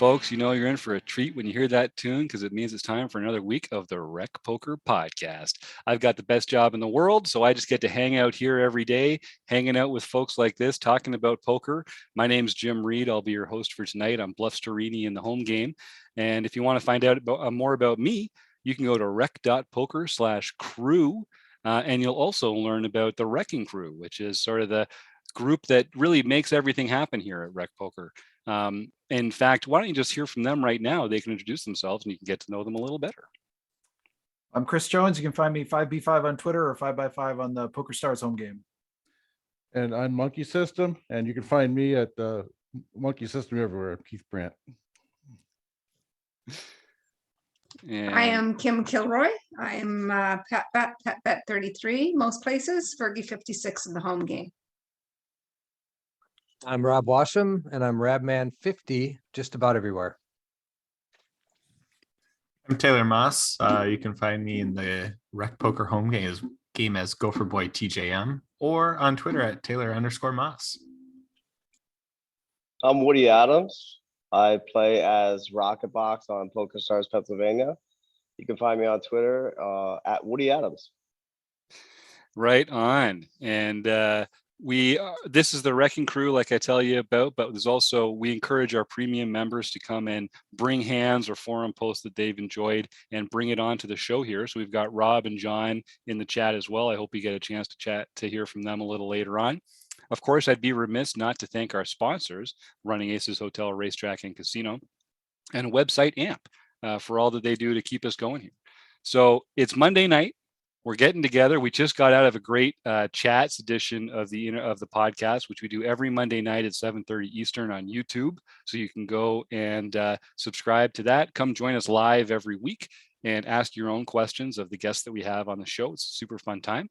folks, you know you're in for a treat when you hear that tune because it means it's time for another week of the RecPoker podcast. I've got the best job in the world, so I just get to hang out here every day, hanging out with folks like this, talking about poker. My name's Jim Reid. I'll be your host for tonight. I'm Bluff Storini in the home game. And if you want to find out more about me, you can go to rec.poker/crew, and you'll also learn about the Wrecking Crew, which is sort of the group that really makes everything happen here at RecPoker. In fact, why don't you just hear from them right now? They can introduce themselves and you can get to know them a little better. I'm Chris Jones. You can find me 5B5 on Twitter or 5x5 on the Poker Stars home game. And I'm Monkey System, and you can find me at the Monkey System everywhere. Keith Brandt. And I am Kim Kilroy. I am Pat 33 most places, Fergie 56 in the home game. I'm Rob Washam, and I'm Rabman 50 just about everywhere. I'm Taylor Moss. You can find me in the RecPoker home game as Gopher Boy TJM or on Twitter at Taylor_Moss. I'm Woody Adams. I play as Rocketbox on Poker Stars Pennsylvania. You can find me on Twitter at Woody Adams. Right on. And this is the Wrecking Crew, like I tell you about, but there's also, we encourage our premium members to come and bring hands or forum posts that they've enjoyed and bring it on to the show here. So we've got Rob and John in the chat as well. I hope you get a chance to hear from them a little later on. Of course, I'd be remiss not to thank our sponsors, Running Aces Hotel, Racetrack and Casino, and website AMP for all that they do to keep us going here. So it's Monday night. We're getting together. We just got out of a great chats edition of the podcast, which we do every Monday night at 7:30 Eastern on YouTube. So you can go and subscribe to that. Come join us live every week and ask your own questions of the guests that we have on the show. It's a super fun time.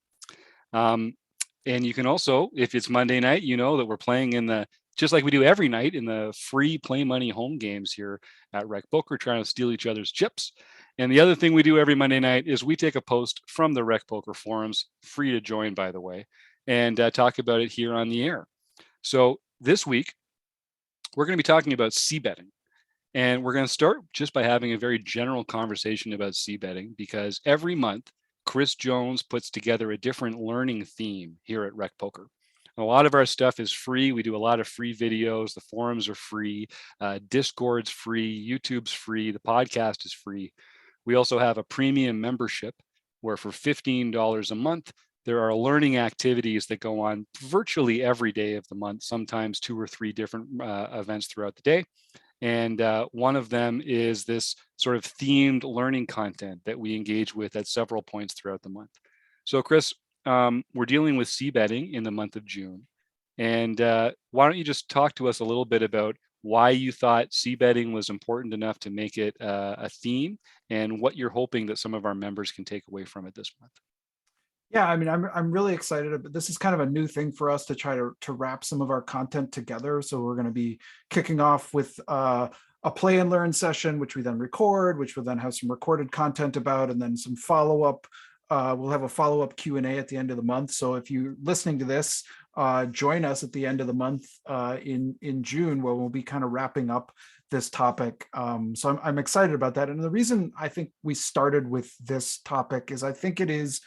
And you can also, if it's Monday night, you know that we're playing just like we do every night in the free play money home games here at RecPoker, trying to steal each other's chips. And the other thing we do every Monday night is we take a post from the RecPoker forums, free to join, by the way, and talk about it here on the air. So this week, we're going to be talking about c-betting. And we're going to start just by having a very general conversation about c-betting, because every month, Chris Jones puts together a different learning theme here at RecPoker. A lot of our stuff is free. We do a lot of free videos. The forums are free. Discord's free. YouTube's free. The podcast is free. We also have a premium membership where for $15 a month, there are learning activities that go on virtually every day of the month, sometimes 2 or 3 different events throughout the day. And one of them is this sort of themed learning content that we engage with at several points throughout the month. So Chris, we're dealing with c-betting in the month of June. And why don't you just talk to us a little bit about why you thought c-betting was important enough to make it a theme, and what you're hoping that some of our members can take away from it this month. Yeah, I mean, I'm really excited. This is kind of a new thing for us to try to wrap some of our content together. So we're going to be kicking off with a play and learn session, which we then record, which will then have some recorded content about, and then some follow-up. We'll have a follow-up Q&A at the end of the month. So if you're listening to this, join us at the end of the month in June, where we'll be kind of wrapping up this topic. So I'm excited about that. And the reason I think we started with this topic is I think it is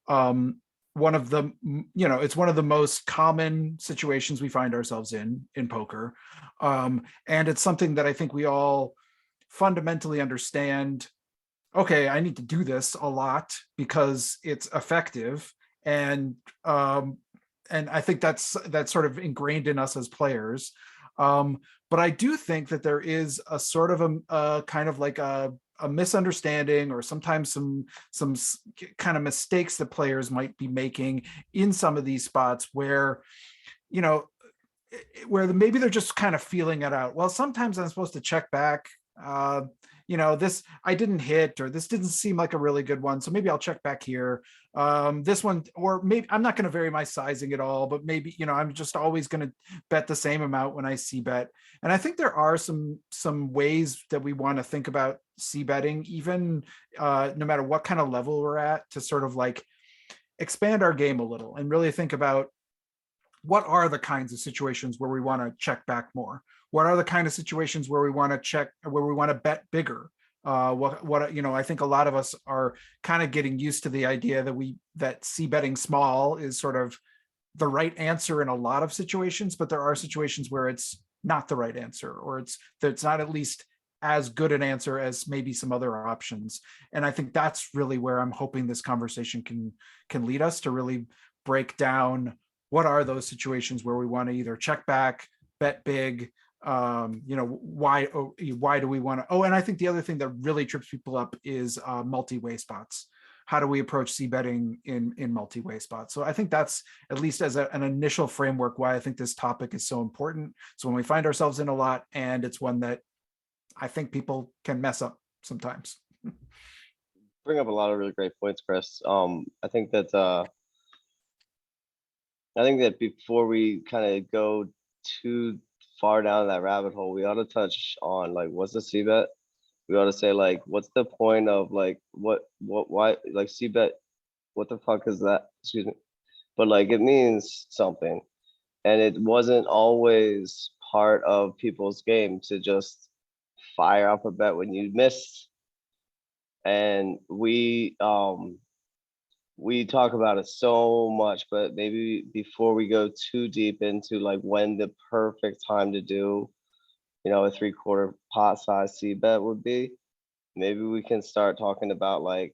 one of the, it's one of the most common situations we find ourselves in poker. And it's something that I think we all fundamentally understand. Okay, I need to do this a lot because it's effective. And I think that's sort of ingrained in us as players. But I do think that there is a sort of a kind of like a misunderstanding, or sometimes some kind of mistakes that players might be making in some of these spots where, maybe they're just kind of feeling it out. Well, sometimes I'm supposed to check back. This I didn't hit, or this didn't seem like a really good one, so maybe I'll check back here. This one, or maybe I'm not going to vary my sizing at all, but maybe, I'm just always going to bet the same amount when I c-bet. And I think there are some ways that we want to think about c-betting, even no matter what kind of level we're at, to sort of like expand our game a little and really think about what are the kinds of situations where we want to check back more. what are the kind of situations where we want to check, where we want to bet bigger? What, I think a lot of us are kind of getting used to the idea that c-betting small is sort of the right answer in a lot of situations, but there are situations where it's not the right answer, or it's not at least as good an answer as maybe some other options. And I think that's really where I'm hoping this conversation can lead us to really break down what are those situations where we want to either check back, bet big, why do we want to, and I think the other thing that really trips people up is multi-way spots. How do we approach c-betting in multi-way spots? So I think that's, at least as an initial framework, why I think this topic is so important. So when we find ourselves in a lot, and it's one that I think people can mess up sometimes. Bring up a lot of really great points, Chris. I think that before we kind of go too far down that rabbit hole, we ought to touch on like, what's the c-bet? We ought to say like, what's the point of like, why, like c-bet, what the fuck is that? Excuse me. But like, it means something. And it wasn't always part of people's game to just fire off a bet when you missed. And we talk about it so much, but maybe before we go too deep into like when the perfect time to do, a 3/4 pot size c-bet would be, maybe we can start talking about like,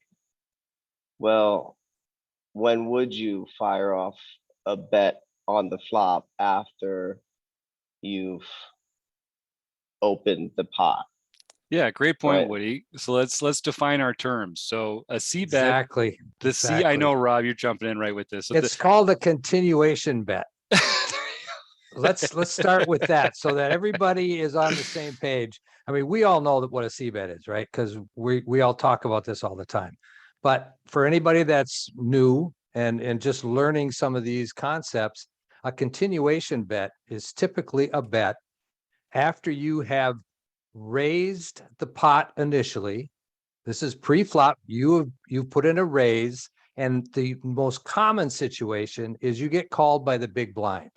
well, when would you fire off a bet on the flop after you've opened the pot? Yeah, great point, Right. Woody. So let's define our terms. So a c-bet, Exactly. the C, I know, Rob, you're jumping in right with this. So It's called a continuation bet. Let's start with that so that everybody is on the same page. I mean, we all know what a c-bet is, right? Because we all talk about this all the time. But for anybody that's new and just learning some of these concepts, a continuation bet is typically a bet after you have raised the pot initially. This is pre-flop. You've put in a raise, and the most common situation is you get called by the big blind.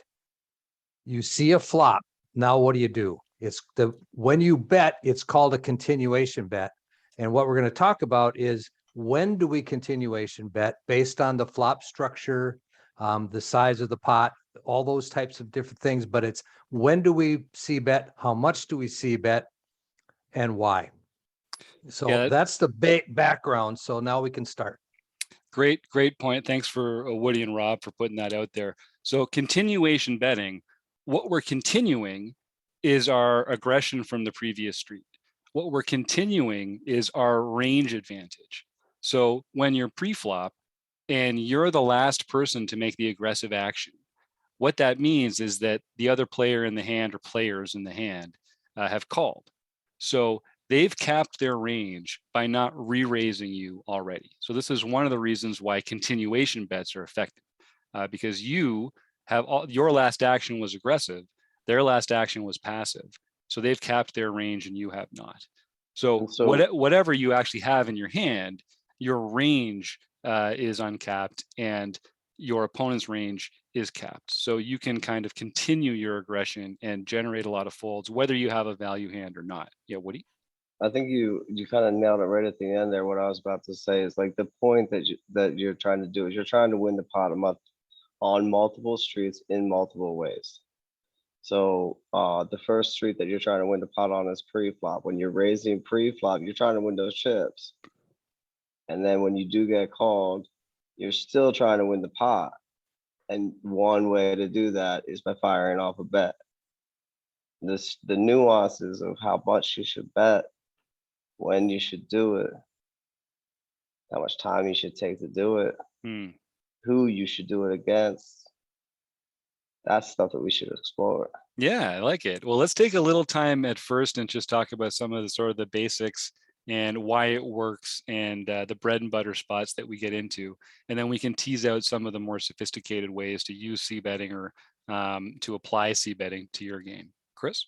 You see a flop. Now what do? When you bet, it's called a continuation bet. And what we're going to talk about is, when do we continuation bet based on the flop structure, the size of the pot, all those types of different things. But it's, when do we c-bet? How much do we c-bet? And why? So Yeah, that's the background. So now we can start. Great point. Thanks for Woody and Rob for putting that out there. So continuation betting, what we're continuing is our aggression from the previous street. What we're continuing is our range advantage. So when you're pre-flop and you're the last person to make the aggressive action, what that means is that the other player in the hand or players in the hand have called. So they've capped their range by not re-raising you already. So this is one of the reasons why continuation bets are effective, because you have your last action was aggressive, their last action was passive. So they've capped their range and you have not. So whatever you actually have in your hand, your range is uncapped and your opponent's range is capped. So you can kind of continue your aggression and generate a lot of folds, whether you have a value hand or not. Yeah, Woody? I think you kind of nailed it right at the end there. What I was about to say is like, the point that you're trying to do is you're trying to win the pot on multiple streets in multiple ways. So the first street that you're trying to win the pot on is pre-flop. When you're raising pre-flop, you're trying to win those chips. And then when you do get called, you're still trying to win the pot. And one way to do that is by firing off a bet. The nuances of how much you should bet, when you should do it, how much time you should take to do it, who you should do it against. That's stuff that we should explore. Yeah, I like it. Well, let's take a little time at first and just talk about some of the sort of the basics and why it works and the bread and butter spots that we get into. And then we can tease out some of the more sophisticated ways to use c-betting or to apply c-betting to your game. Chris?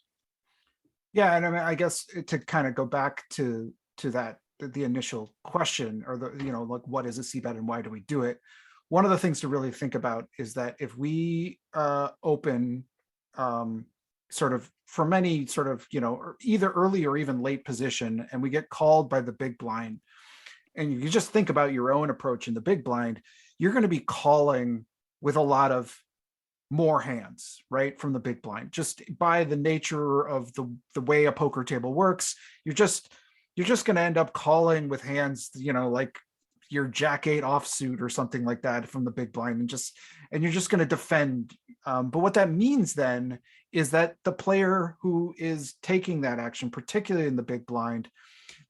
Yeah, and I mean, I guess to kind of go back to that, the initial question, or like, what is a c-bet and why do we do it? One of the things to really think about is that if we open sort of from any sort of, either early or even late position, and we get called by the big blind, and you just think about your own approach in the big blind, you're going to be calling with a lot of more hands, right, from the big blind, just by the nature of the way a poker table works. You're just going to end up calling with hands, like your Jack-8 offsuit or something like that from the big blind, and you're just going to defend. But what that means then is that the player who is taking that action, particularly in the big blind,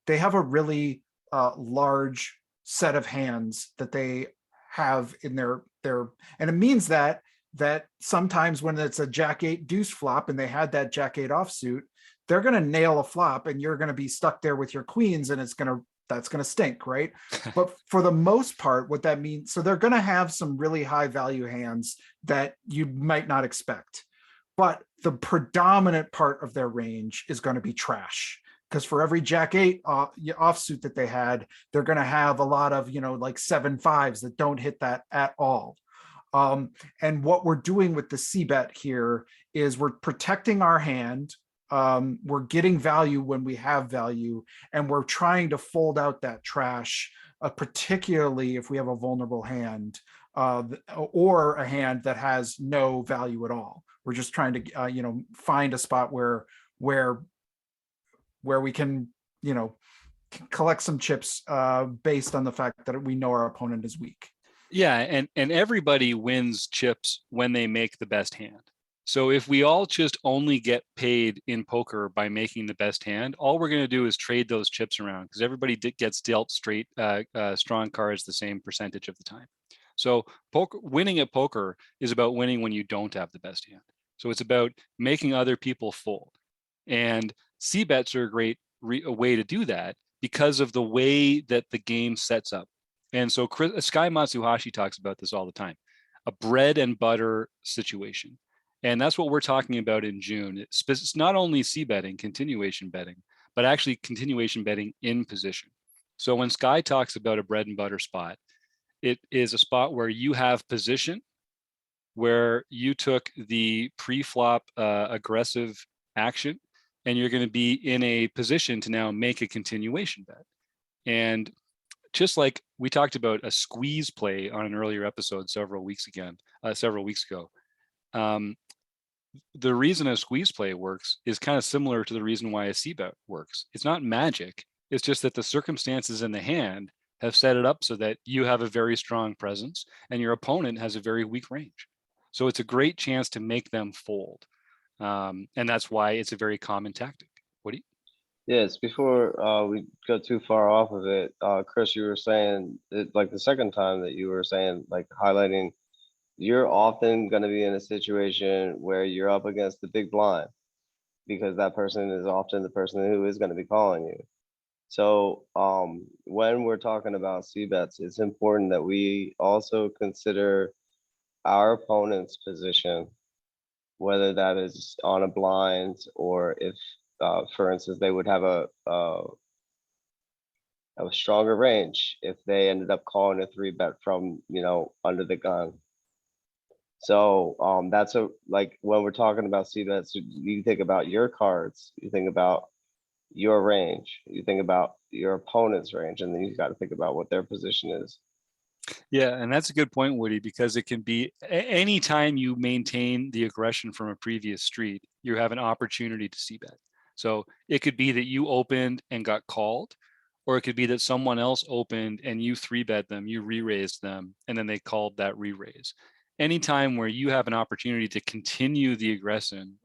they have a really large set of hands that they have in their, and it means that sometimes when it's a Jack-8 deuce flop and they had that Jack-8 offsuit, they're going to nail a flop and you're going to be stuck there with your queens, and that's going to stink, right? But for the most part, what that means, so they're going to have some really high value hands that you might not expect, but the predominant part of their range is going to be trash, because for every Jack-8 offsuit that they had, they're going to have a lot of, like 7-5s that don't hit that at all. And what we're doing with the C-bet here is we're protecting our hand. We're getting value when we have value, and we're trying to fold out that trash, particularly if we have a vulnerable hand or a hand that has no value at all. We're just trying to, find a spot where we can, collect some chips based on the fact that we know our opponent is weak. Yeah, and everybody wins chips when they make the best hand. So if we all just only get paid in poker by making the best hand, all we're going to do is trade those chips around, because everybody gets dealt straight strong cards the same percentage of the time. So winning at poker is about winning when you don't have the best hand. So it's about making other people fold. And C-bets are a great way to do that because of the way that the game sets up. And so Sky Matsuhashi talks about this all the time, a bread and butter situation. And that's what we're talking about in June. It's not only C-betting, continuation betting, but actually continuation betting in position. So when Sky talks about a bread and butter spot, it is a spot where you have position, where you took the pre-flop aggressive action, and you're going to be in a position to now make a continuation bet. And just like we talked about a squeeze play on an earlier episode several weeks ago, the reason a squeeze play works is kind of similar to the reason why a C-bet works. It's not magic. It's just that the circumstances in the hand have set it up so that you have a very strong presence and your opponent has a very weak range. So it's a great chance to make them fold. And that's why it's a very common tactic. What do you? Yes, before we go too far off of it, Chris, you were saying like the second time that you were saying, like highlighting, you're often going to be in a situation where you're up against the big blind, because that person is often the person who is going to be calling you. So when we're talking about C-bets, it's important that we also consider our opponent's position, whether that is on a blind or if, for instance, they would have a stronger range if they ended up calling a 3-bet from, under the gun. So that's like when we're talking about C-bets, you think about your cards, you think about your range, you think about your opponent's range, and then you got to think about what their position is. Yeah, and that's a good point, Woody, because it can be any time you maintain the aggression from a previous street, you have an opportunity to C-bet. So it could be that you opened and got called, or it could be that someone else opened and you 3-bet them, you re-raised them, and then they called that re-raise. Anytime where you have an opportunity to continue the aggression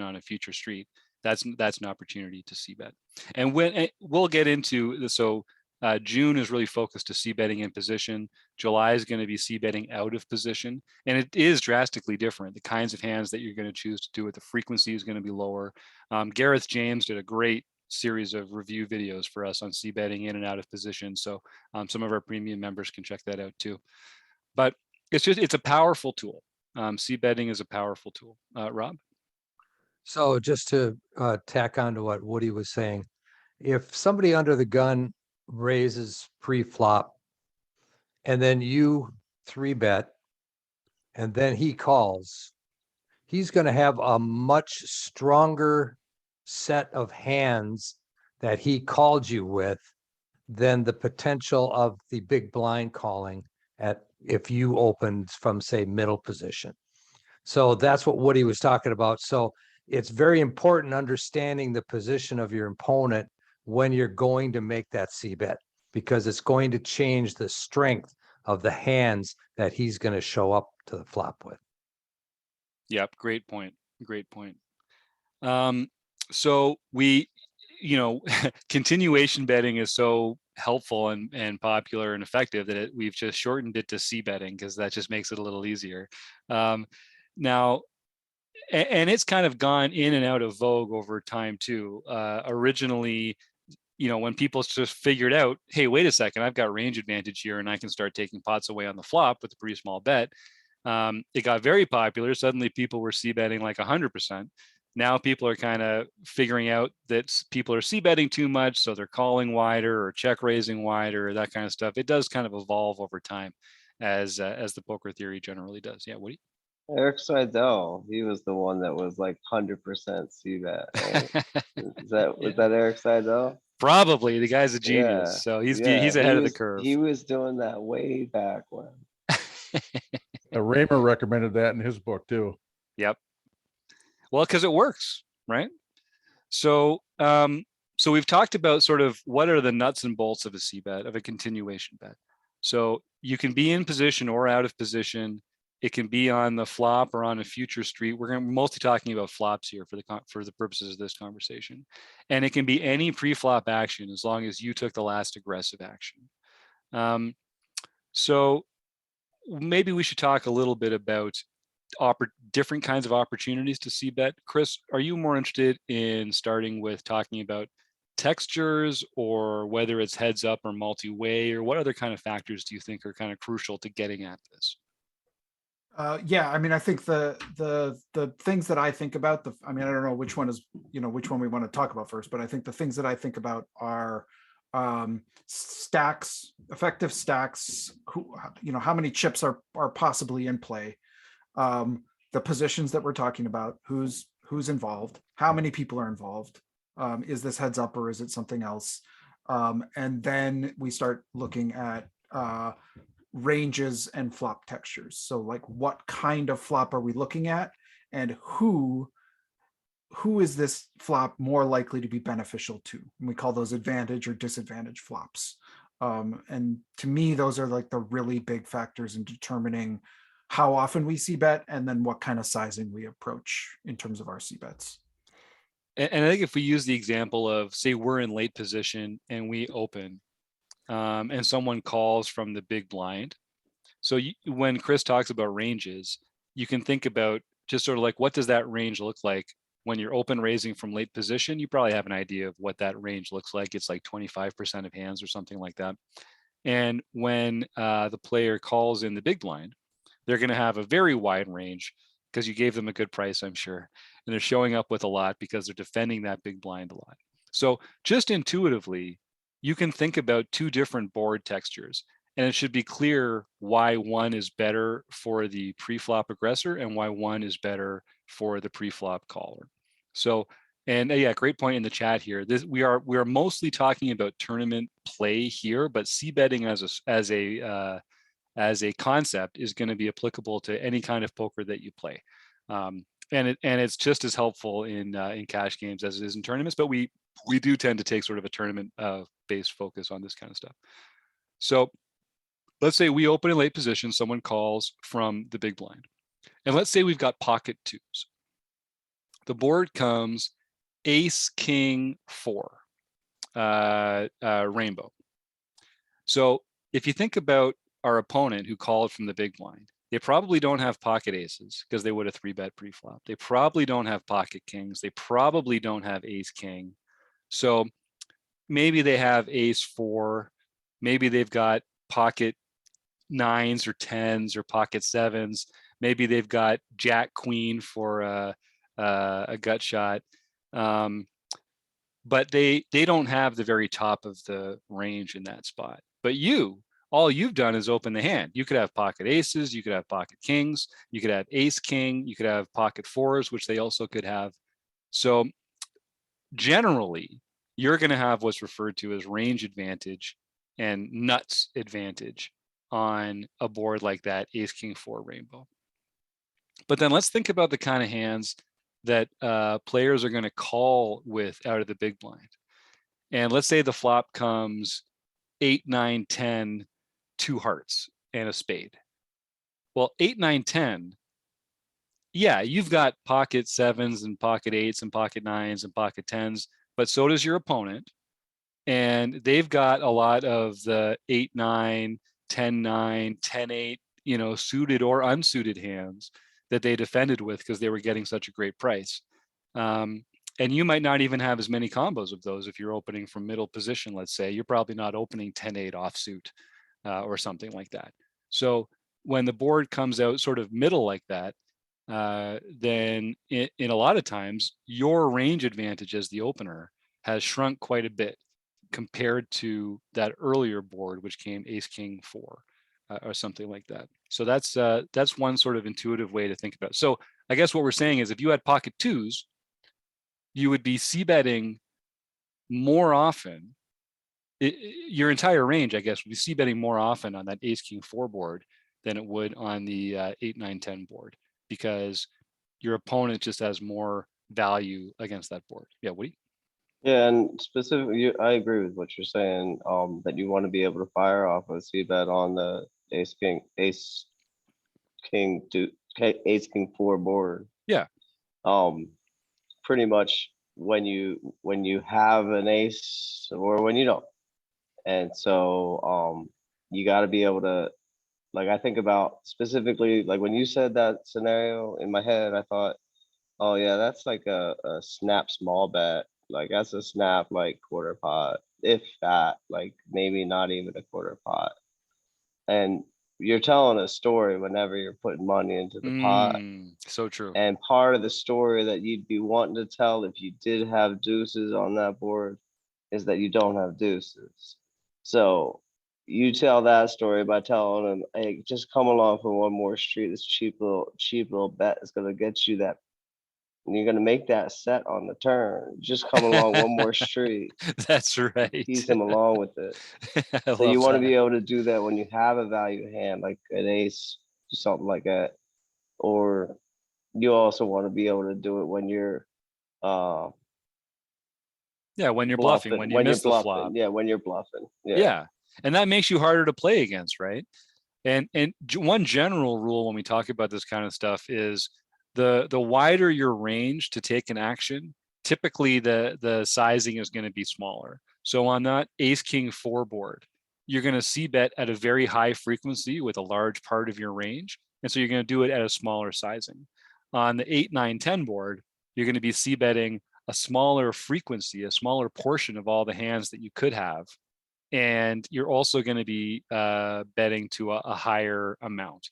on a future street, that's an opportunity to C-bet. And when we'll get into this, so June is really focused to C-betting in position. July is going to be C-betting out of position, and it is drastically different. The kinds of hands that you're going to choose to do it, the frequency is going to be lower. Gareth James did a great series of review videos for us on C-betting in and out of position. So some of our premium members can check that out too. But it's a powerful tool. C-betting is a powerful tool. Rob? So just to tack on to what Woody was saying, if somebody under the gun raises pre-flop and then you 3-bet and then he calls, he's going to have a much stronger set of hands that he called you with than the potential of the big blind calling at if you opened from, say, middle position. So that's what Woody was talking about. So it's very important understanding the position of your opponent when you're going to make that C bet, because it's going to change the strength of the hands that he's going to show up to the flop with. Yep, great point. Great point. So we, continuation betting is so helpful and popular and effective that we've just shortened it to C betting because that just makes it a little easier. Now, and it's kind of gone in and out of vogue over time too. Originally, when people just figured out, hey, wait a second, I've got range advantage here and I can start taking pots away on the flop with a pretty small bet. It got very popular. Suddenly people were C betting like 100%. Now people are kind of figuring out that people are C betting too much. So they're calling wider or check raising wider, that kind of stuff. It does kind of evolve over time as the poker theory generally does. Yeah, Woody? Eric Seidel, he was the one that was like 100% see that. Right? Was that Eric Seidel? Probably. The guy's a genius. Yeah, So he's yeah, ahead of the curve. He was doing that way back when. Raymer recommended that in his book too. Yep. Well, because it works, right? So, so we've talked about sort of what are the nuts and bolts of a C bet, of a continuation bet. So you can be in position or out of position. It can be on the flop or on a future street. We're mostly talking about flops here for the purposes of this conversation. And it can be any pre-flop action as long as you took the last aggressive action. So maybe we should talk a little bit about different kinds of opportunities to C bet. Chris, are you more interested in starting with talking about textures or whether it's heads up or multi-way, or what other kind of factors do you think are kind of crucial to getting at this? Yeah, I mean, I think the things that I think about, I don't know which one is, which one we want to talk about first, but I think the things that I think about are stacks, effective stacks, how many chips are possibly in play, the positions that we're talking about, who's involved, how many people are involved, is this heads up or is it something else? And then we start looking at ranges and flop textures. So like what kind of flop are we looking at, and who is this flop more likely to be beneficial to? And we call those advantage or disadvantage flops. And to me, those are like the really big factors in determining how often we C bet and then what kind of sizing we approach in terms of our C bets. And I think if we use the example of, say, we're in late position and we open, and someone calls from the big blind. So when Chris talks about ranges, you can think about just sort of like, what does that range look like when you're open raising from late position? You probably have an idea of what that range looks like. It's like 25% of hands or something like that. And when the player calls in the big blind, they're going to have a very wide range because you gave them a good price, I'm sure. And they're showing up with a lot because they're defending that big blind a lot. So just intuitively, you can think about two different board textures, and it should be clear why one is better for the pre-flop aggressor and why one is better for the pre-flop caller. So, and yeah, great point in the chat here. We are mostly talking about tournament play here, but C betting as a concept is going to be applicable to any kind of poker that you play. And it's just as helpful in cash games as it is in tournaments, but we do tend to take sort of a tournament based focus on this kind of stuff. So let's say we open in late position, someone calls from the big blind. And let's say we've got pocket twos. The board comes ace, king, 4, rainbow. So if you think about our opponent who called from the big blind, they probably don't have pocket aces because they would have 3-bet pre-flop. They probably don't have pocket kings. They probably don't have ace, king. So maybe they have ace, 4. Maybe they've got pocket 9s or 10s or pocket 7s. Maybe they've got jack, queen for a gut shot. But they don't have the very top of the range in that spot. But you, all you've done is open the hand. You could have pocket aces, you could have pocket kings, you could have ace king, you could have pocket fours, which they also could have. So generally, you're going to have what's referred to as range advantage and nuts advantage on a board like that ace king four rainbow. But then let's think about the kind of hands that players are going to call with out of the big blind. And let's say the flop comes 8, 9, 10, 2 hearts and a spade. Well, 8, 9, 10, yeah, you've got pocket sevens and pocket eights and pocket nines and pocket tens, but so does your opponent. And they've got a lot of the 8, 9, 10, 9, 10, 8, you know, suited or unsuited hands that they defended with because they were getting such a great price. And you might not even have as many combos of those if you're opening from middle position, let's say. You're probably not opening 10-8 offsuit or something like that. So when the board comes out sort of middle like that, then in a lot of times, your range advantage as the opener has shrunk quite a bit compared to that earlier board, which came ace king four or something like that. So that's one sort of intuitive way to think about it. So I guess what we're saying is if you had pocket twos, you would be c-betting more often. Your entire range, I guess, would be c-betting more often on that ace king four board than it would on the 8, 9, 10 board, because your opponent just has more value against that board. Yeah, Woody? Yeah, and specifically, I agree with what you're saying. That you want to be able to fire off a c-bet on the ace king four board. Yeah. Pretty much when you have an ace or when you don't, and so you got to be able to, like, I think about specifically, like when you said that scenario in my head, I thought, oh yeah, that's like a snap small bet. Like that's a snap like quarter pot, if that, like maybe not even a quarter pot. And you're telling a story whenever you're putting money into the pot. So true. And part of the story that you'd be wanting to tell if you did have deuces on that board is that you don't have deuces. So you tell that story by telling them, hey, just come along for one more street. This cheap little bet is gonna get you that. And you're gonna make that set on the turn. Just come along one more street. That's right. Tease them along with it. So you want to be able to do that when you have a value hand, like an ace, something like that. Or you also want to be able to do it when you're when you're bluffing, when you miss the flop. Yeah, when you're bluffing. Yeah. And that makes you harder to play against, right? And one general rule when we talk about this kind of stuff is the wider your range to take an action, typically the sizing is going to be smaller. So on that ace king four board, you're going to c-bet at a very high frequency with a large part of your range. And so you're going to do it at a smaller sizing. On the 8, 9, 10 board, you're going to be c-betting a smaller frequency, a smaller portion of all the hands that you could have. And you're also going to be betting to a higher amount,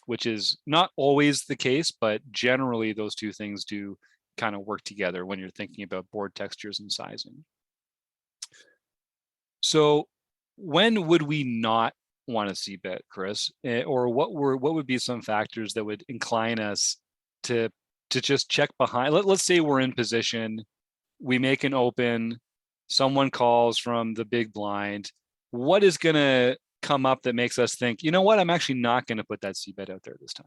which is not always the case, but generally those two things do kind of work together when you're thinking about board textures and sizing. So when would we not want to c-bet, Chris? Or what would be some factors that would incline us to just check behind? Let's say we're in position, we make an open, someone calls from the big blind. What is going to come up that makes us think, you know what, I'm actually not going to put that c-bet out there this time?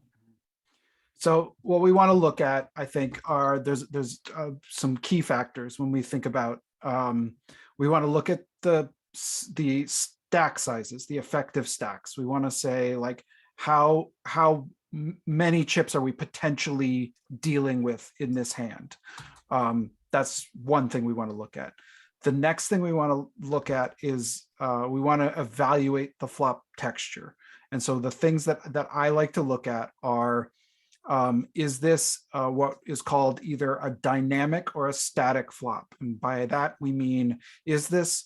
So what we want to look at, I think, are there's some key factors when we think about. We want to look at the stack sizes, the effective stacks. We want to say, like, how many chips are we potentially dealing with in this hand? That's one thing we want to look at. The next thing we want to look at is we want to evaluate the flop texture. And so the things that I like to look at are, is this what is called either a dynamic or a static flop? And by that, we mean, is this,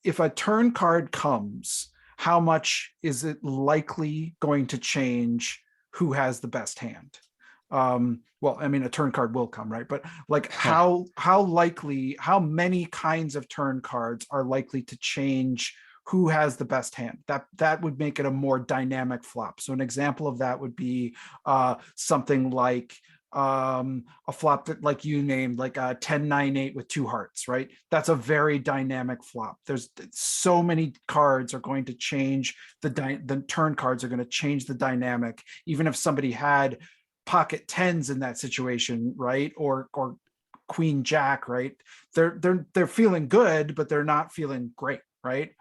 if a turn card comes, how much is it likely going to change who has the best hand? Well, I mean, a turn card will come, right? But like how likely, how many kinds of turn cards are likely to change who has the best hand. That would make it a more dynamic flop. So an example of that would be something like a flop that, like you named, like a 10-9-8 with 2 hearts, right? That's a very dynamic flop. There's so many cards are going to change the turn cards are going to change the dynamic. Even if somebody had pocket 10s in that situation, right? Or queen jack, right? They're feeling good, but they're not feeling great, right?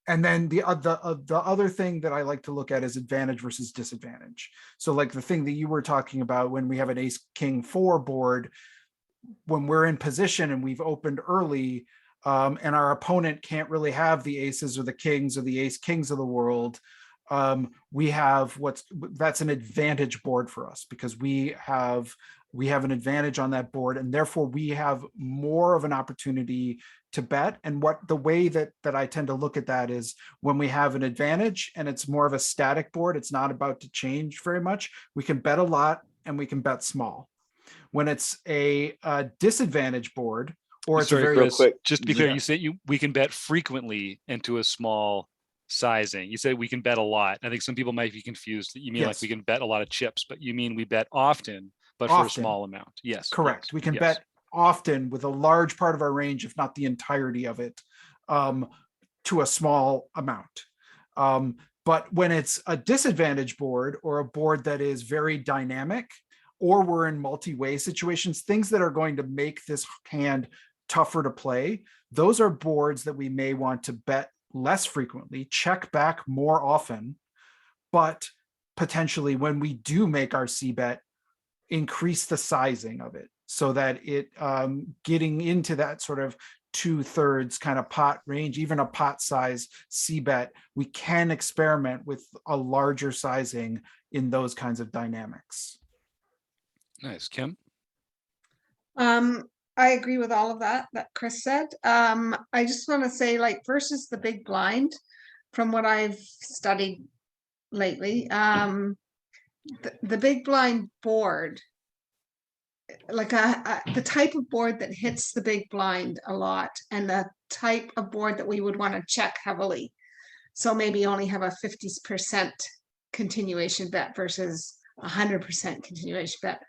And then the other thing that I like to look at is advantage versus disadvantage. So like the thing that you were talking about, when we have an ace king 4 board, when we're in position and we've opened early, and our opponent can't really have the aces or the kings or the ace kings of the world, we have that's an advantage board for us, because we have an advantage on that board, and therefore we have more of an opportunity to bet. And the way that I tend to look at that is, when we have an advantage and it's more of a static board, it's not about to change very much, we can bet a lot and we can bet small. When it's a disadvantage board, or it's Sorry, a very Real Chris, quick, just to be clear, yeah. you said we can bet frequently into a small sizing. You said we can bet a lot. I think some people might be confused that you mean like Yes. we can bet a lot of chips, but you mean we bet often, but for a Often. small amount. Yes. Correct. yes, We can yes. bet often with a large part of our range, if not the entirety of it, to a small amount. But when it's a disadvantage board, or a board that is very dynamic, or we're in multi-way situations, things that are going to make this hand tougher to play, those are boards that we may want to bet less frequently, check back more often, but potentially when we do make our C bet, increase the sizing of it, so that it getting into that sort of 2/3 kind of pot range, even a pot size C bet, we can experiment with a larger sizing in those kinds of dynamics. Nice. Kim? I agree with all of that Chris said. I just want to say, like, versus the big blind, from what I've studied lately, the big blind board, like the type of board that hits the big blind a lot, and the type of board that we would want to check heavily, so maybe only have a 50% continuation bet versus 100% continuation bet,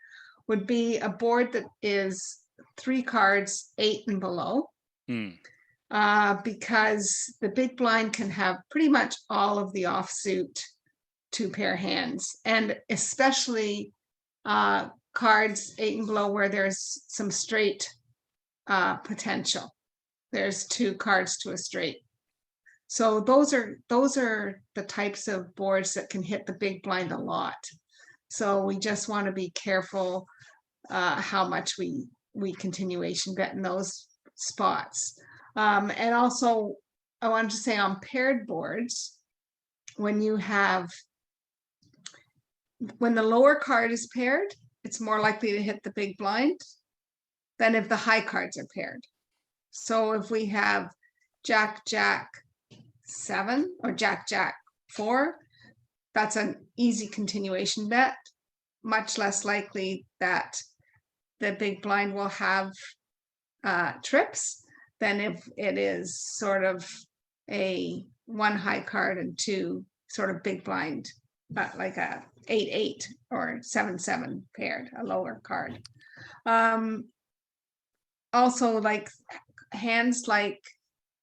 would be a board that is 3 cards, 8 and below. Because the big blind can have pretty much all of the offsuit 2-pair hands, and especially cards 8 and below where there's some straight potential. There's 2 cards to a straight. So those are the types of boards that can hit the big blind a lot. So we just want to be careful how much we continuation bet in those spots. And also, I wanted to say, on paired boards, when the lower card is paired, it's more likely to hit the big blind than if the high cards are paired. So if we have Jack, Jack 7 or Jack, Jack 4, that's an easy continuation bet, much less likely that the big blind will have trips than if it is sort of a 1 high card and 2 sort of big blind, like a 8-8 or 7-7 paired, a lower card. Also, like hands like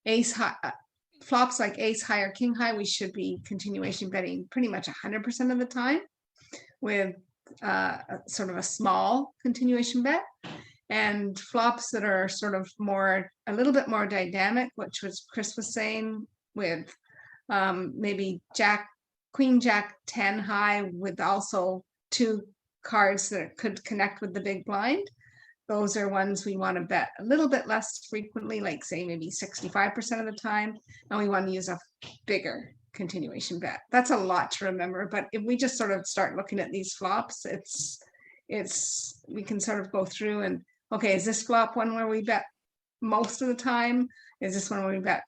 ace high, flops like ace high or king high, we should be continuation betting pretty much 100% of the time with sort of a small continuation bet. And flops that are sort of a little bit more dynamic, which was Chris was saying, with maybe Queen Jack 10 high with also 2 cards that could connect with the big blind. Those are ones we want to bet a little bit less frequently, like say maybe 65% of the time, and we want to use a bigger continuation bet. That's a lot to remember, but if we just sort of start looking at these flops, we can sort of go through and, okay, is this flop one where we bet most of the time? Is this one where we bet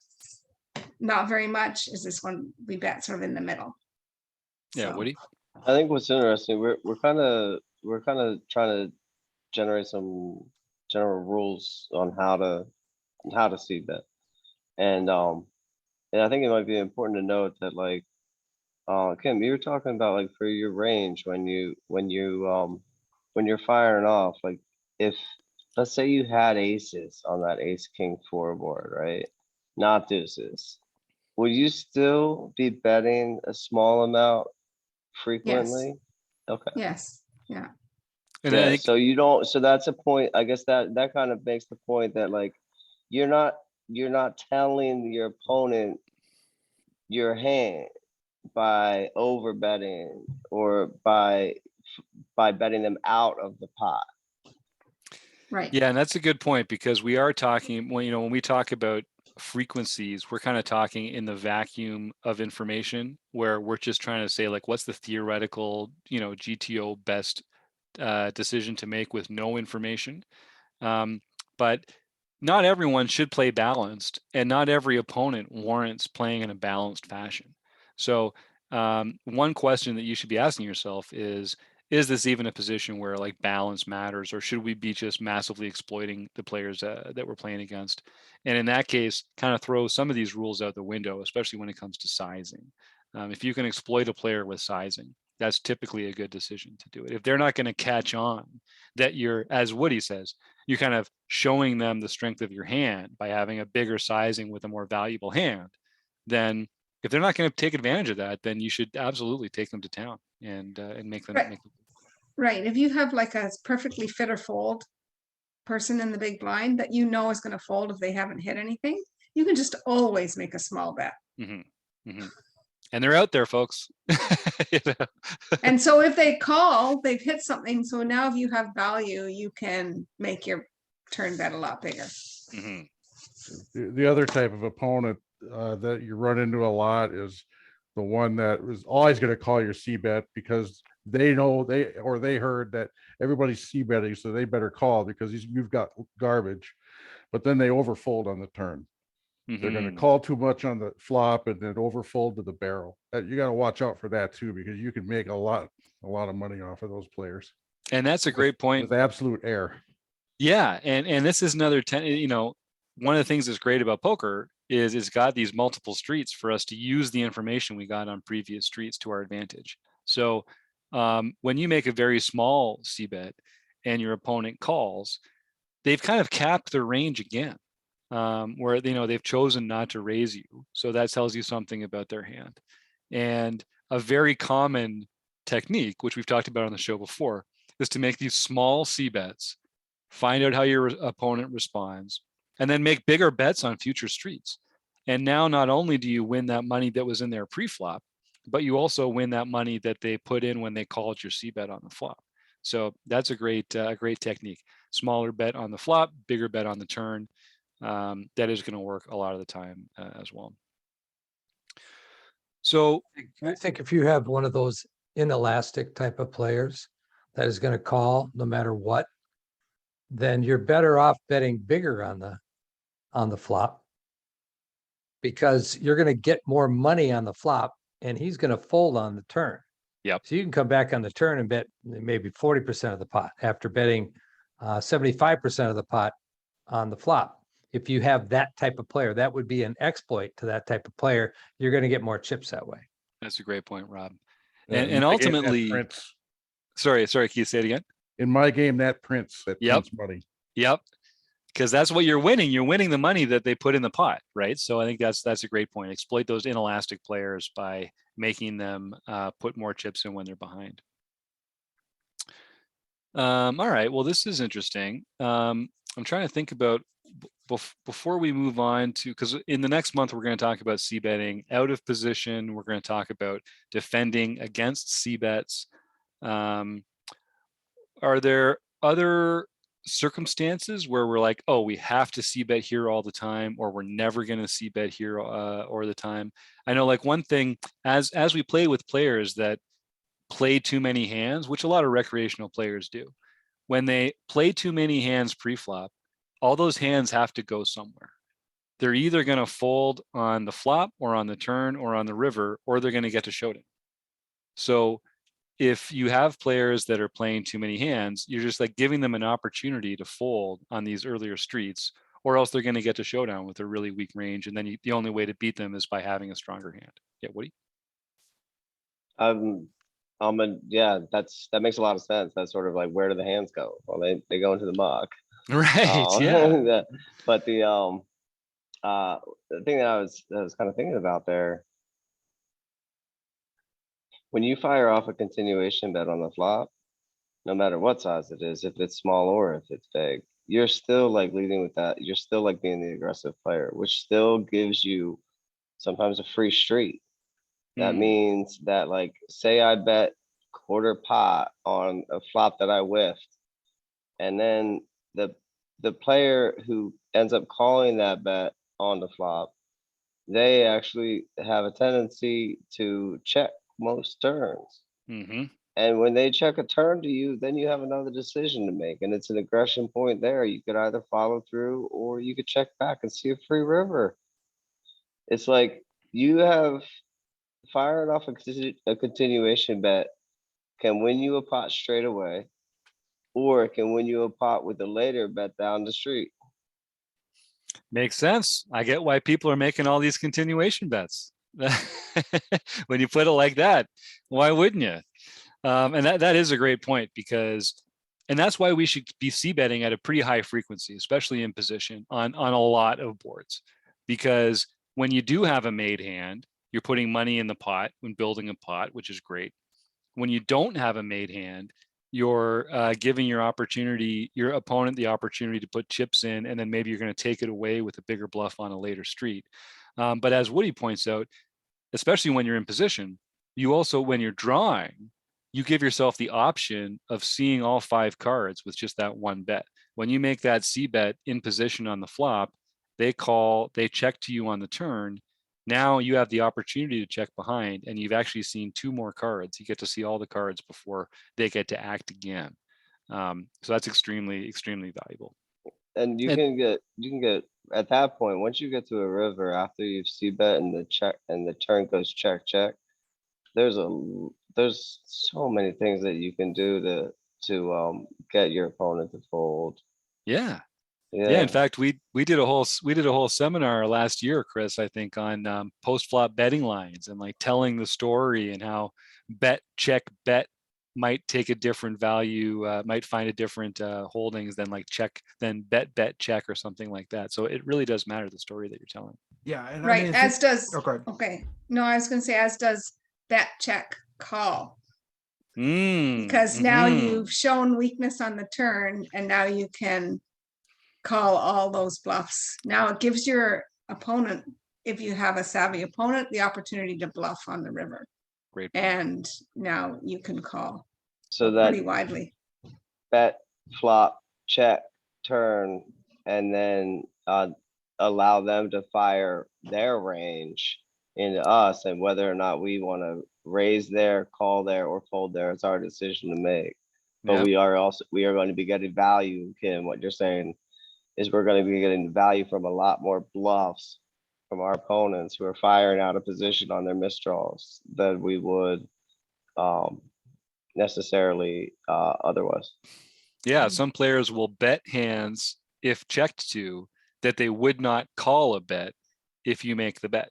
not very much? Is this one we bet sort of in the middle? Yeah, So, Woody? I think what's interesting, we're kind of trying to generate some general rules on how to see bet. And I think it might be important to note that like Kim, you were talking about like for your range when you're firing off, like if let's say you had aces on that ace king four board, right? Not deuces. Would you still be betting a small amount frequently? Okay. Yes, yeah, And I Yeah, think, so you don't, so that's a point, I guess that kind of makes the point that like you're not telling your opponent your hand by over betting or by betting them out of the pot. right. yeah, and that's a good point, because we are talking, when we talk about frequencies, we're kind of talking in the vacuum of information, where we're just trying to say like, what's the theoretical, GTO best decision to make with no information. But not everyone should play balanced, and not every opponent warrants playing in a balanced fashion. So one question that you should be asking yourself is this even a position where like balance matters, or should we be just massively exploiting the players that we're playing against? And in that case, kind of throw some of these rules out the window, especially when it comes to sizing. If you can exploit a player with sizing, that's typically a good decision to do it. If they're not going to catch on that you're, as Woody says, you're kind of showing them the strength of your hand by having a bigger sizing with a more valuable hand, then if they're not going to take advantage of that, then you should absolutely take them to town and make them. Right. Right. If you have like a perfectly fit or fold person in the big blind that you know is going to fold if they haven't hit anything, you can just always make a small bet. Mm-hmm. Mm-hmm. And they're out there, folks. You know? And so if they call, they've hit something. So now if you have value, you can make your turn bet a lot bigger. Mm-hmm. The other type of opponent that you run into a lot is the one that is always going to call your C bet because they know they heard that everybody's C betting, so they better call because you've got garbage. But then they overfold on the turn. They're going to Mm-hmm. call too much on the flop and then overfold to the barrel. You got to watch out for that too, because you can make a lot of money off of those players. And that's a great point. With absolute air. Yeah, and this is another one of the things that's great about poker is it's got these multiple streets for us to use the information we got on previous streets to our advantage. So when you make a very small C bet and your opponent calls, they've kind of capped their range again, where they've chosen not to raise you. So that tells you something about their hand. And a very common technique, which we've talked about on the show before, is to make these small C bets, find out how your opponent responds, and then make bigger bets on future streets. And now not only do you win that money that was in their pre-flop, but you also win that money that they put in when they called your C bet on the flop. So that's a great technique. Smaller bet on the flop, bigger bet on the turn. That is going to work a lot of the time as well. So I think if you have one of those inelastic type of players that is going to call no matter what, then you're better off betting bigger on the flop, because you're going to get more money on the flop and he's going to fold on the turn. Yep. So you can come back on the turn and bet maybe 40% of the pot after betting 75% of the pot on the flop. If you have that type of player, that would be an exploit to that type of player. You're going to get more chips that way. That's a great point, Rob. In And my game, ultimately, that prints. sorry, can you say it again? In my game, that prints money. Yep. Because that's what you're winning. You're winning the money that they put in the pot, right? So I think that's a great point. Exploit those inelastic players by making them put more chips in when they're behind. All right. Well, this is interesting. I'm trying to think about before we move on to, because in the next month we're going to talk about C betting out of position. We're going to talk about defending against C bets. Are there other circumstances where we're like, oh, we have to C bet here all the time, or we're never going to C bet here all the time? I know, like, one thing, as we play with players that play too many hands, which a lot of recreational players do, when they play too many hands pre-flop, all those hands have to go somewhere. They're either going to fold on the flop or on the turn or on the river, or they're going to get to showdown. So if you have players that are playing too many hands, you're just like giving them an opportunity to fold on these earlier streets, or else they're going to get to showdown with a really weak range, and then the only way to beat them is by having a stronger hand. Yeah, Woody. Yeah, that makes a lot of sense. That's sort of like, where do the hands go? Well, they go into the muck. Right. Yeah. Yeah. But the thing that I was kind of thinking about there, when you fire off a continuation bet on the flop, no matter what size it is, if it's small or if it's big, you're still like leading with that. You're still like being the aggressive player, which still gives you sometimes a free street. That Mm. means that, like, say I bet quarter pot on a flop that I whiffed, and then the player who ends up calling that bet on the flop, they actually have a tendency to check most turns. Mm-hmm. And when they check a turn to you, then you have another decision to make. And it's an aggression point there. You could either follow through or you could check back and see a free river. It's like you have firing off a continuation bet can win you a pot straight away, or it can win you a pot with a later bet down the street. Makes sense. I get why people are making all these continuation bets. When you put it like that, why wouldn't you? And that is a great point, because, and that's why we should be c-betting at a pretty high frequency, especially in position on a lot of boards, because when you do have a made hand, you're putting money in the pot when building a pot, which is great. When you don't have a made hand, you're giving your opponent the opportunity to put chips in, and then maybe you're going to take it away with a bigger bluff on a later street. But as Woody points out, especially when you're in position, you also, when you're drawing, you give yourself the option of seeing all 5 cards with just that one bet. When you make that C bet in position on the flop, they check to you on the turn. Now you have the opportunity to check behind, and you've actually seen 2 more cards. You get to see all the cards before they get to act again. So that's extremely, extremely valuable. And you can get at that point, once you get to a river after you've c-bet and the turn goes check, check, there's so many things that you can do to get your opponent to fold. Yeah. In fact, we did a whole seminar last year, Chris, I think, on post flop betting lines, and like telling the story and how bet check bet might take a different value, might find a different holdings than like check, than bet check or something like that. So it really does matter, the story that you're telling. Yeah. And Right, I mean, as does, okay. okay, no, I was gonna say, as does bet check call. Because now you've shown weakness on the turn, and now you can call all those bluffs. Now it gives your opponent, if you have a savvy opponent, the opportunity to bluff on the river. Great. And now you can call So that pretty widely. bet, flop, check, turn, and then allow them to fire their range into us, and whether or not we want to raise there, call there, or fold there, it's our decision to make. But Yep. we are going to be getting value, Kim. What you're saying is we're going to be getting value from a lot more bluffs from our opponents who are firing out of position on their misdraws than we would necessarily otherwise. Yeah, some players will bet hands if checked to that they would not call a bet if you make the bet.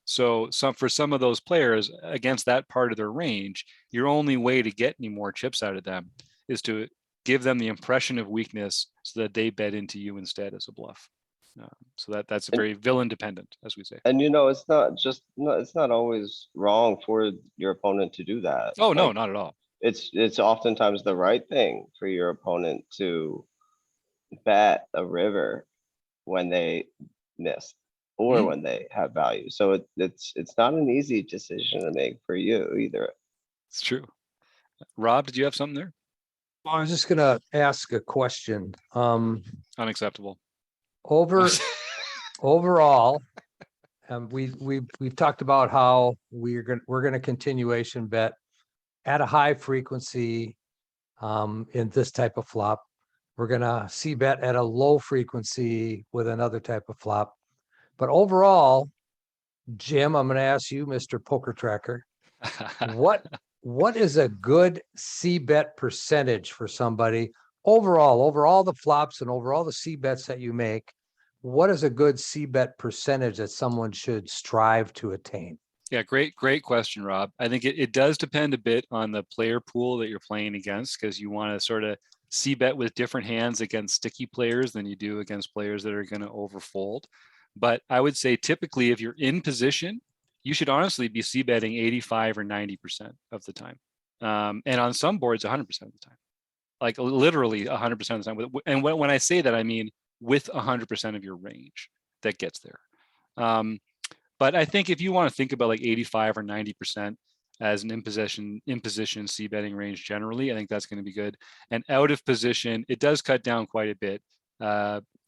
So for some of those players against that part of their range, your only way to get any more chips out of them is to give them the impression of weakness so that they bet into you instead as a bluff. So that's very villain dependent, as we say. And it's not always wrong for your opponent to do that. Oh, no, not at all. It's oftentimes the right thing for your opponent to bet a river when they miss or when they have value. So it's not an easy decision to make for you either. It's true. Rob, did you have something there? Well, I was just gonna ask a question. Unacceptable. Overall, we've talked about how we're gonna continuation bet at a high frequency in this type of flop. We're gonna see bet at a low frequency with another type of flop. But overall, Jim, I'm gonna ask you, Mr. Poker Tracker, what is a good C bet percentage for somebody overall, over all the flops and over all the C bets that you make? what is a good c-bet percentage that someone should strive to attain? Yeah, great question, Rob. I think it does depend a bit on the player pool that you're playing against, because you want to sort of c-bet with different hands against sticky players than you do against players that are going to overfold. But I would say typically if you're in position, you should honestly be c-betting 85 or 90% of the time. And on some boards, 100% of the time, like literally 100% of the time. And when I say that, I mean with 100% of your range that gets there. But I think if you want to think about like 85 or 90% as an in-position c-betting range generally, I think that's going to be good. And out of position, it does cut down quite a bit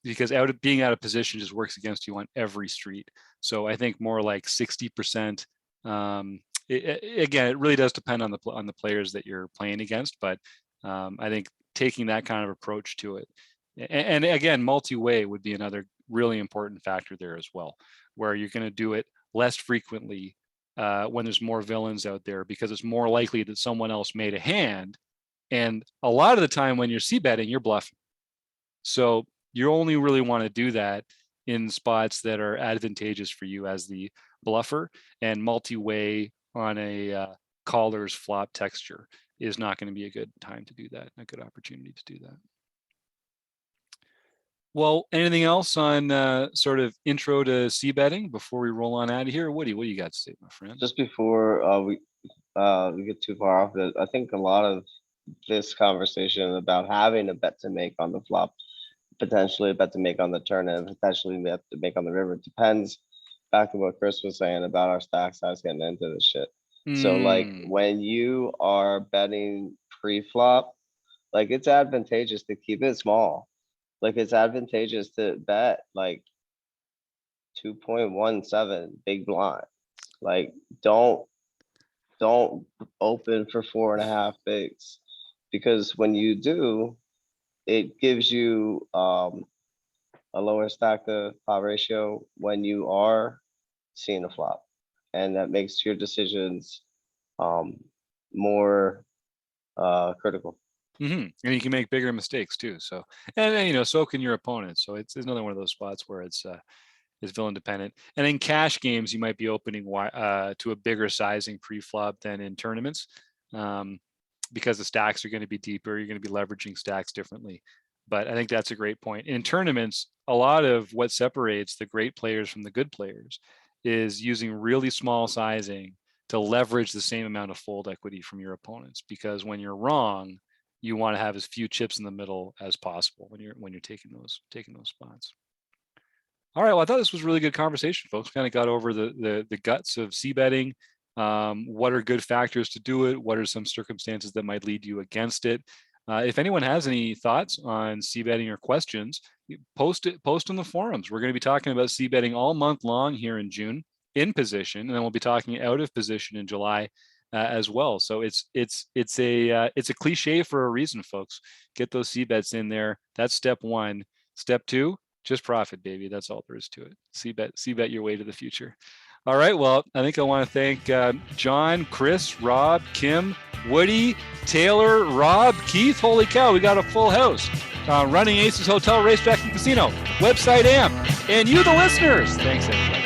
because being out of position just works against you on every street. So I think more like 60%. Again, it really does depend on the players that you're playing against, but I think taking that kind of approach to it, and again, multi-way would be another really important factor there as well, where you're going to do it less frequently when there's more villains out there, because it's more likely that someone else made a hand. And a lot of the time when you're c-betting, you're bluffing. So you only really want to do that in spots that are advantageous for you as the bluffer, and multi-way on a caller's flop texture is not going to be a good time to do that, a good opportunity to do that. Well, anything else on sort of intro to c-betting before we roll on out of here? Woody, what do you got to say, my friend? Just before we get too far off it, I think a lot of this conversation about having a bet to make on the flop, potentially a bet to make on the turn, and potentially a bet to make on the river depends back to what Chris was saying about our stack size getting into this shit. So like when you are betting pre-flop, like it's advantageous to keep it small. Like it's advantageous to bet like 2.17 big blind. Like don't open for 4.5 bigs, because when you do, it gives you a lower stack to pot ratio when you are seeing a flop, and that makes your decisions more critical. And you can make bigger mistakes too. So, and you know, so can your opponent. So it's another one of those spots where it's villain dependent. And in cash games, you might be opening to a bigger sizing pre-flop than in tournaments, because the stacks are going to be deeper. You're going to be leveraging stacks differently. But I think that's a great point. In tournaments, a lot of what separates the great players from the good players is using really small sizing to leverage the same amount of fold equity from your opponents. Because when you're wrong, you want to have as few chips in the middle as possible when you're taking those spots. All right. Well, I thought this was a really good conversation, folks. Kind of got over the guts of c-betting. What are good factors to do it? What are some circumstances that might lead you against it? If anyone has any thoughts on c-betting or questions, post on the forums. We're going to be talking about c-betting all month long here in June in position, and then we'll be talking out of position in July as well. So it's a cliche for a reason, folks. Get those c-bets in there. That's step one. Step two, just profit, baby. That's all there is to it. C-bet your way to the future. All right. Well, I think I want to thank John, Chris, Rob, Kim, Woody, Taylor, Rob, Keith. Holy cow, we got a full house. Running Aces Hotel, Racetrack, and Casino, website AMP, and you, the listeners. Thanks, everybody.